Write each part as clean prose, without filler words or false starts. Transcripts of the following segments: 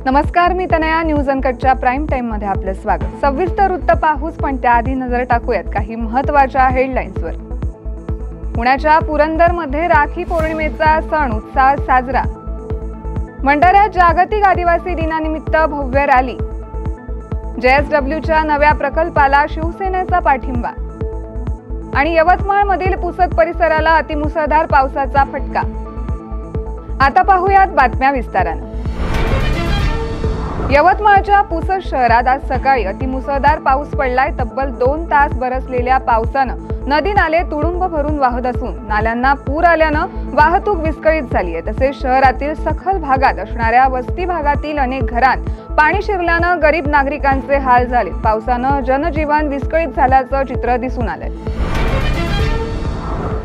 नमस्कार, मी Tanaya. News अनकटच्या prime time मध्ये आपलं स्वागत. सविस्तर वृत्त पाहूच, पण त्याआधी नजर टाकूयात काही महत्त्वाच्या हेडलाईन्सवर. पुण्याच्या पुरंदरमध्ये राखी पौर्णिमेचा सण उत्साहात साजरा. भंडाऱ्यात जागतिक आदिवासी दिनानिमित्त भव्य रॅली. JSWच्या नव्या प्रकल्पाला शिवसेनेचा पाठिंबा. आणि यवतमाळमधील पुसद परिसराला अतिमुसळधार पावसाचा फटका. आता पाहूयात बातम्या विस्ताराने. यवतमाळच्या पुसद शहरात आज सकाळी अतिमुसळधार पाऊस पडलाय. तब्बल 2 तास बरसलेल्या पावसानं नदी नाले तुडुंब भरून वाहत असून नाल्यांना पूर आल्यानं वाहतूक विस्कळीत झाली आहे. तसेच शहरातील सखल भागात असणाऱ्या वस्ती भागातील अनेक घरांत पाणी शिरल्यानं गरीब नागरिकांचे हाल झाले. पावसानं जनजीवन विस्कळीत झाल्याचं चित्र दिसून आलंय.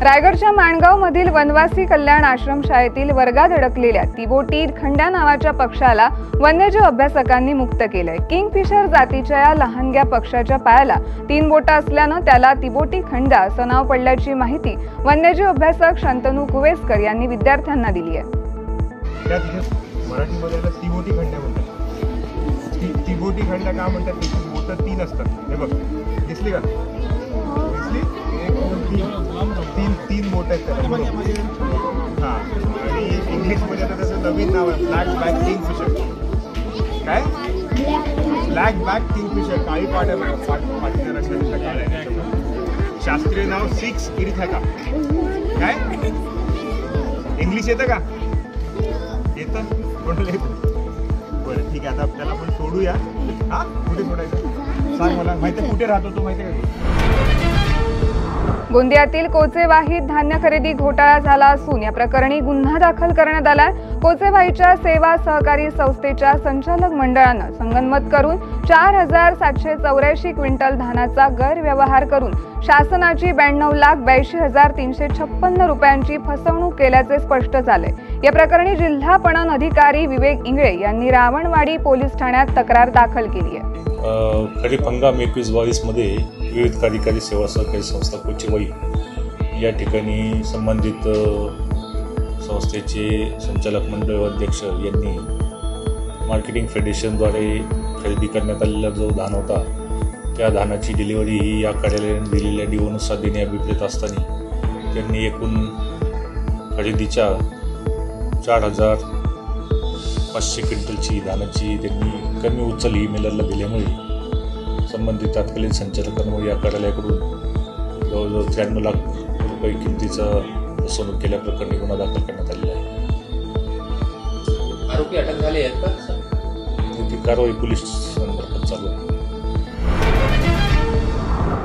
रायगडच्या माणगाव मधील वनवासी कल्याण आश्रमशाळेतील वर्गात अडकलेल्या तिबोटी खंड्या नावाच्या पक्षाला वन्यजीव अभ्यासकांनी मुक्त केलंय. किंगफिशर जातीच्या या लहानग्या पक्षाच्या पायाला 3 बोटं असल्यानं त्याला तिबोटी खंड्या असं नाव पडल्याची माहिती वन्यजीव अभ्यासक शांतनू कुवेसकर यांनी विद्यार्थ्यांना दिली आहे. मराठीमध्ये तिबोटी खंड्या म्हणतात. तिबोटी खंड्या का म्हणतात? त्याची बोटं 3 असतात. हे बघ, दिसली का? दिसली? 3 बोट आहेत त्याला. हां, आणि इंग्लिशमध्ये आता त्याचं नवीन नाव आहे ब्लॅक बॅक किंगफिशर. काय? Black back Kingfisher. काळी पाट आहे बघा, पाठीच्या रस्त्याच्या काळ्या. शास्त्रीय नाव 6 इरिथॅका. काय इंग्लिश येतं का? येतं? कोणाला येतं? बरं, ठीक आहे. आता आपल्याला आपण सोडूया. हां, कुठे सोडायचं सांग मला. माहिती आहे कुठे राहतो तो? माहिती आहे का? गोंदियातील कोचेवाहीत धान्य खरेदी घोटाळा झाला असून या प्रकरणी गुन्हा दाखल करण्यात आलाय. कोचेवाहीच्या सेवा सहकारी संस्थेच्या संचालक मंडळानं संगनमत करून 4784 क्विंटल धानाचा गैरव्यवहार करून शासनाची 92,82,356 रुपयांची फसवणूक केल्याचे स्पष्ट झाले. या प्रकरणी जिल्हा पणन अधिकारी विवेक इंगळे यांनी रावणवाडी पोलीस ठाण्यात तक्रार दाखल केली आहे. खरीप हंगाम 21-22 मध्ये विविध कार्यकारी सेवा सहकारी संस्था कोचेवाही या ठिकाणी संबंधित संस्थेचे संचालक मंडळ अध्यक्ष यांनी मार्केटिंग फेडरेशनद्वारे खरेदी करण्यात आलेला जो धान होता त्या धानाची डिलिव्हरी ही या कार्यालयाने दिलेल्या डिओनुसार देण्याभिप्रेत असताना त्यांनी एकूण खरेदीच्या 4,500 क्विंटलची धानाची त्यांनी कमी उचल ई-मेलरला दिल्यामुळे संबंधित तात्कालीन संचालकांमुळे या कार्यालयाकडून जवळजवळ 93 लाख रुपये किमतीचा फसवणूक केल्याप्रकरणी गुन्हा दाखल करण्यात आलेला आहे. आरोपी अटक झाले आहेत का? ती कारवाई पोलीस मार्फत चालू आहे.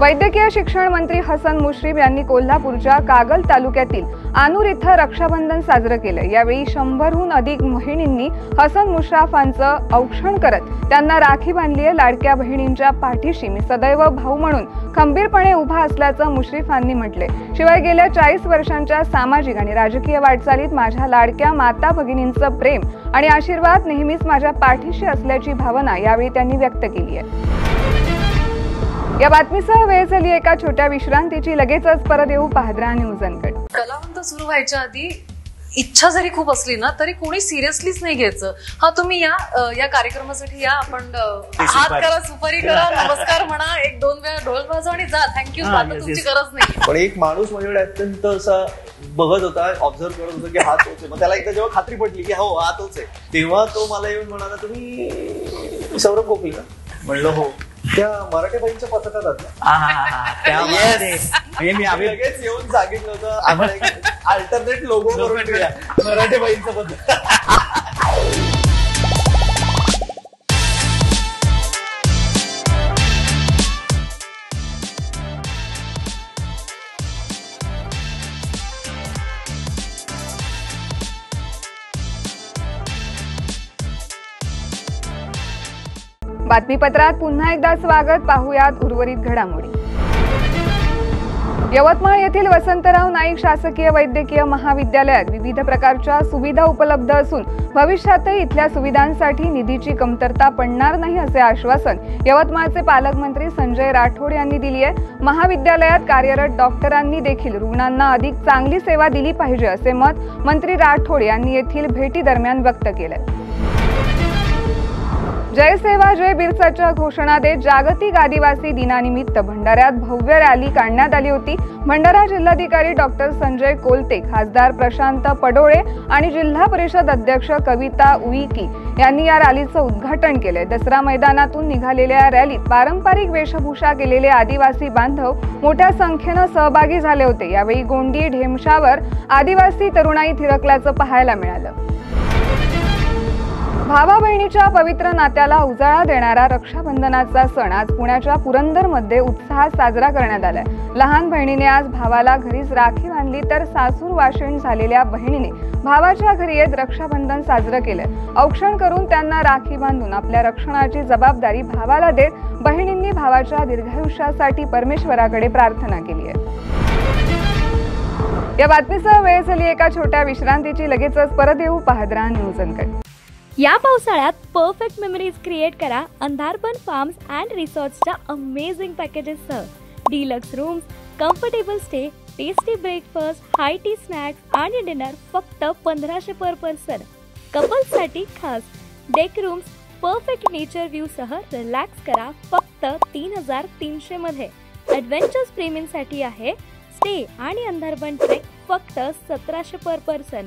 वैद्यकीय शिक्षण मंत्री हसन मुश्रीफ यांनी कोल्हापूरच्या कागल तालुक्यातील आनूर इथं रक्षाबंधन साजरं केलं. यावेळी 100हून अधिक बहिणींनी हसन मुश्रीफांचं औक्षण करत त्यांना राखी बांधली आहे. लाडक्या बहिणींच्या पाठीशी मी सदैव भाऊ म्हणून खंबीरपणे उभा असल्याचं मुश्रीफांनी म्हटले. शिवाय गेल्या 40 वर्षांच्या सामाजिक आणि राजकीय वाटचालीत माझ्या लाडक्या माता भगिनींचं प्रेम आणि आशीर्वाद नेहमीच माझ्या पाठीशी असल्याची भावना यावेळी त्यांनी व्यक्त केली आहे. या बातमीसह वेळ झाली एका छोट्या विश्रांतीची. लगेचच परत येऊ. पाहत रहा न्यूज अनकट. कलावंत सुरू व्हायच्या आधी इच्छा जरी खूप असली ना तरी कोणी सिरियसलीच नाही घ्यायचं. हा, तुम्ही या कार्यक्रमासाठी या, आपण हात करा, सुपारी करा, नमस्कार म्हणा, 1-2 वेळा ढोल वाजवा आणि जा. थँक्यू. आता तुमची गरज नाही. पण एक माणूस माझ्याकडे अत्यंत असा बघत होता, ऑब्झर्व करत होता की हा तोच आहे. मग त्याला एकदा जेव्हा खात्री पडली की हो हा तोच आहे, तेव्हा तो मला येऊन म्हणाला, तुम्ही सौरभ गोखले का? म्हणलं हो. त्या मराठी बाईंच्या पथकात मी लगेच येऊन सांगितलं होतं आम्हाला अल्टरनेट लोगो करून ठेवूया मराठी बाईंचं पथक. बातमीपत्रात पुन्हा एकदा स्वागत. पाहूयात उर्वरित घडामोडी. यवतमाळ येथील वसंतराव नाईक शासकीय वैद्यकीय महाविद्यालयात विविध प्रकारच्या सुविधा उपलब्ध असून भविष्यातही इथल्या सुविधांसाठी निधीची कमतरता पडणार नाही असे आश्वासन यवतमाळचे पालकमंत्री संजय राठोड यांनी दिली आहे. महाविद्यालयात कार्यरत डॉक्टरांनी देखील रुग्णांना अधिक चांगली सेवा दिली पाहिजे असे मत मंत्री राठोड यांनी येथील भेटी दरम्यान व्यक्त केले. जय सेवा जय बिरसाच्या घोषणा देत जागतिक आदिवासी दिनानिमित्त भंडाऱ्यात भव्य रॅली काढण्यात आली होती। भंडारा जिल्हाधिकारी डॉक्टर संजय कोलते, खासदार प्रशांत पडोळे आणि जिल्हा परिषद अध्यक्ष कविता उईकी यांनी या रॅलीचं उद्घाटन केले। दसरा मैदानातून निघालेल्या रॅलीत पारंपरिक वेशभूषा केलेले आदिवासी बांधव मोठ्या संख्येने सहभागी झाले होते। यावेळी गोंडी ढेमशावर आदिवासी तरुणाई थिरकल्याचं पाहायला मिळालं। भावा बहिणीच्या पवित्र नात्याला उजाळा देणारा रक्षाबंधनाचा सण आज पुण्याच्या पुरंदरमध्ये उत्साहात साजरा करण्यात आलाय। लहान बहिणीने आज भावाला घरीच राखी बांधली, तर सासूर वाशिण झालेल्या बहिणीने भावाच्या घरी येत रक्षाबंधन साजरं केलं। औक्षण करून त्यांना राखी बांधून आपल्या रक्षणाची जबाबदारी भावाला देत बहिणींनी भावाच्या दीर्घायुष्यासाठी परमेश्वराकडे प्रार्थना केली आहे। या बातमीसह वेळ झाली एका छोट्या विश्रांतीची। लगेचच परत येऊ, पाहत राहा न्यूज अनकट। या पावसाळ्यात परफेक्ट मेमरीज क्रिएट करा अंधारबन फार्म्स अँड रिसॉर्ट्सच्या अमेझिंग पॅकेजेससह। Deluxe rooms, comfortable stay, tasty breakfast, high tea snacks आणि डिनर फक्त 1500 पर पर्सन। कपल्ससाठी खास deck rooms, perfect nature view सह रिलॅक्स करा फक्त 3300 मध्ये। ॲडव्हेंचर्स प्रेमींसाठी आहे स्टे आणि अंधारबन ट्रेक फक्त 1700 पर पर्सन।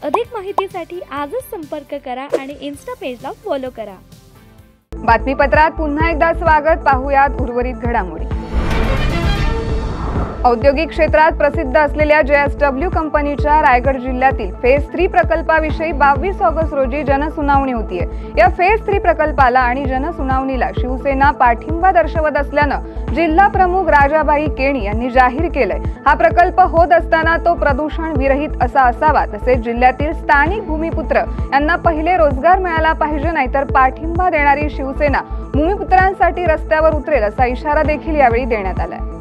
अधिक माहितीसाठी आजच संपर्क करा आणि इन्स्टा पेजला फॉलो करा। बातमीपत्रात पुन्हा एकदा स्वागत। पाहूयात उर्वरित घडामोडी। औद्योगिक क्षेत्रात प्रसिद्ध असलेल्या JSW कंपनीच्या रायगड जिल्ह्यातील फेज 3 प्रकल्पाविषयी 22 ऑगस्ट रोजी जनसुनावणी होतीये। या फेज 3 प्रकल्पाला आणि जनसुनावणीला शिवसेना पाठिंबा दर्शवत असल्यानं जिल्हा प्रमुख राजाबाई केणी यांनी जाहीर केलंय। हा प्रकल्प होत असताना तो प्रदूषण विरहित असा असावा, तसेच जिल्ह्यातील स्थानिक भूमिपुत्र यांना पहिले रोजगार मिळाला पाहिजे, नाहीतर पाठिंबा देणारी शिवसेना भूमिपुत्रांसाठी रस्त्यावर उतरेल असा इशारा देखील यावेळी देण्यात आलाय।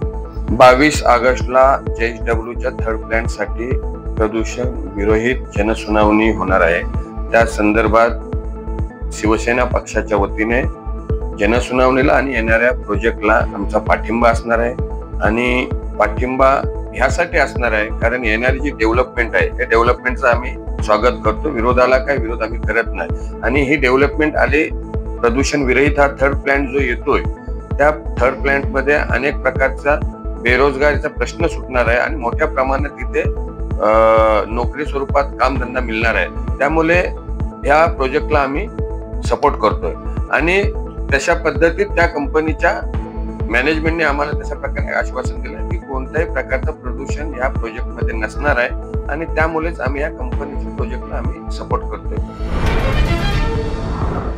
22 ऑगस्टला JSWच्या थर्ड प्लॅन साठी प्रदूषण विरहित जनसुनावणी होणार आहे। त्या संदर्भात शिवसेना पक्षाच्या वतीने जनसुनावणीला आणि येणाऱ्या प्रोजेक्टला आमचा पाठिंबा असणार आहे। आणि पाठिंबा ह्यासाठी असणार आहे कारण येणारी जी डेव्हलपमेंट आहे त्या डेव्हलपमेंटचं आम्ही स्वागत करतो। विरोधाला काय विरोध आम्ही करत नाही। आणि ही डेव्हलपमेंट आली, प्रदूषण विरहित हा थर्ड प्लॅन जो येतोय त्या थर्ड प्लॅन मध्ये अनेक प्रकारचा बेरोजगारीचा प्रश्न सुटणार आहे आणि मोठ्या प्रमाणात तिथे नोकरी स्वरूपात कामधंदा मिळणार आहे। त्यामुळे ह्या प्रोजेक्टला आम्ही सपोर्ट करतोय आणि तशा पद्धतीत त्या कंपनीच्या मॅनेजमेंटने आम्हाला तशा प्रकारे आश्वासन दिलं की कोणत्याही प्रकारचं प्रदूषण या प्रोजेक्टमध्ये नसणार आहे आणि त्यामुळेच आम्ही या कंपनीच्या प्रोजेक्टला आम्ही सपोर्ट करतोय।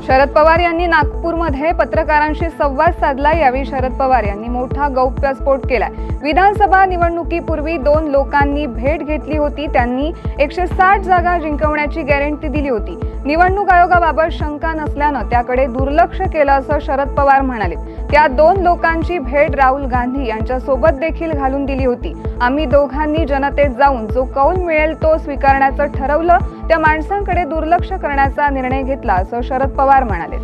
शरद पवार यांनी नागपूरमध्ये पत्रकारांशी संवाद साधला। यावेळी शरद पवार यांनी मोठा गौप्यस्फोट केलाय। विधानसभा निवडणुकीपूर्वी 2 लोकांनी भेट घेतली होती। त्यांनी 160 जागा जिंकवण्याची गॅरंटी दिली होती। निवडणूक आयोगाबाबत शंका नसल्यानं त्याकडे दुर्लक्ष केलं असं शरद पवार म्हणाले। त्या 2 लोकांची भेट राहुल गांधी यांच्या सोबत देखील घालून दिली होती। आम्ही दोघांनी जनतेत जाऊन जो कौल मिळेल तो स्वीकारण्याचं ठरवलं, त्या माणसांकडे दुर्लक्ष करण्याचा निर्णय घेतला असं शरद पवार म्हणाले।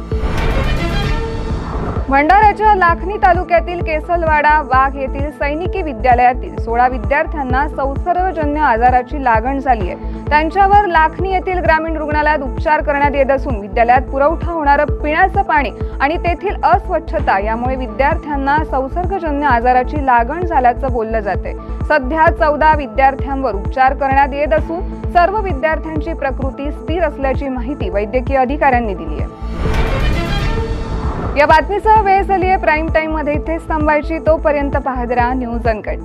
भंडाऱ्याच्या लाखनी तालुक्यातील केसलवाडा वाघ येथील सैनिकी विद्यालयातील 16 विद्यार्थ्यांना संसर्गजन्य आजाराची लागण झाली आहे। त्यांच्यावर लाखनी येथील ग्रामीण रुग्णालयात उपचार करण्यात येत असून विद्यालयात पुरवठा होणारं पिण्याचं पाणी आणि तेथील अस्वच्छता यामुळे विद्यार्थ्यांना संसर्गजन्य आजाराची लागण झाल्याचं बोललं जाते। सध्या 14 विद्यार्थ्यांवर उपचार करण्यात येत असून सर्व विद्यार्थ्यांची प्रकृती स्थिर असल्याची माहिती वैद्यकीय अधिकाऱ्यांनी दिली आहे। या बातमीसह वेळ झाली आहे प्राईम टाइम मध्ये इथेच थांबायची। तोपर्यंत पाहत राहा न्यूज अनकट।